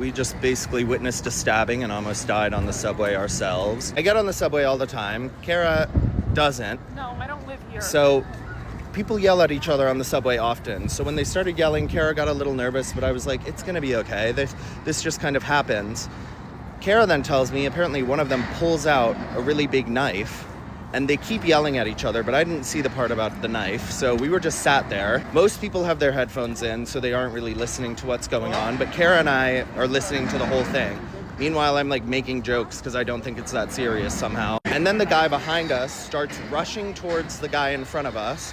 We just basically witnessed a stabbing and almost died on the subway ourselves. I get on the subway all the time. Kara doesn't. No, I don't live here. So people yell at each other on the subway often. So when they started yelling, Kara got a little nervous, but I was like, it's gonna be okay. This just kind of happens. Kara then tells me apparently one of them pulls out a really big knife and they keep yelling at each other, but I didn't see the part about the knife. So we were just sat there. Most people have their headphones in, so they aren't really listening to what's going on, but Kara and I are listening to the whole thing. Meanwhile, I'm like making jokes because I don't think it's that serious somehow. And then the guy behind us starts rushing towards the guy in front of us,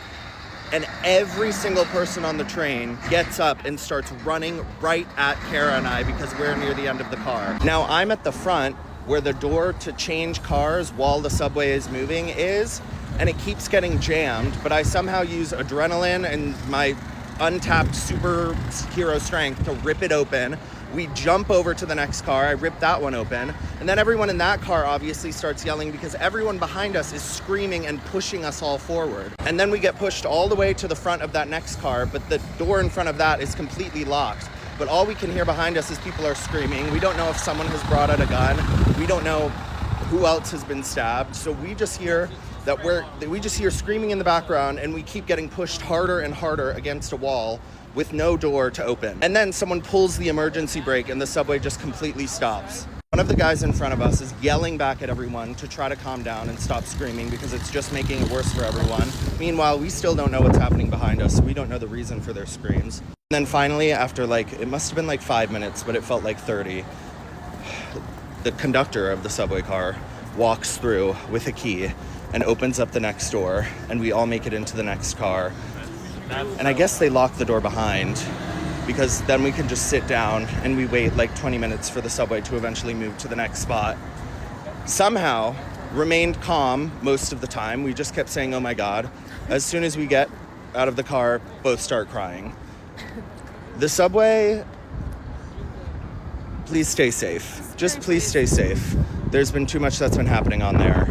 and every single person on the train gets up and starts running right at Kara and I because we're near the end of the car. Now I'm at the front where the door to change cars while the subway is moving is, and it keeps getting jammed, but I somehow use adrenaline and my untapped superhero strength to rip it open. We jump over to the next car, I rip that one open, and then everyone in that car obviously starts yelling because everyone behind us is screaming and pushing us all forward. And then we get pushed all the way to the front of that next car, but the door in front of that is completely locked. But all we can hear behind us is people are screaming. We don't know if someone has brought out a gun. We don't know who else has been stabbed. So we just hear screaming in the background, and we keep getting pushed harder and harder against a wall with no door to open. And then someone pulls the emergency brake and the subway just completely stops. One of the guys in front of us is yelling back at everyone to try to calm down and stop screaming because it's just making it worse for everyone. Meanwhile, we still don't know what's happening behind us, so we don't know the reason for their screams. And then finally, after it must have been 5 minutes, but it felt like 30, the conductor of the subway car walks through with a key and opens up the next door, and we all make it into the next car. And I guess they lock the door behind because then we can just sit down and we wait 20 minutes for the subway to eventually move to the next spot. Somehow remained calm most of the time. We just kept saying, oh my God. As soon as we get out of the car, both start crying. The subway, please stay safe. Just please stay safe. There's been too much that's been happening on there.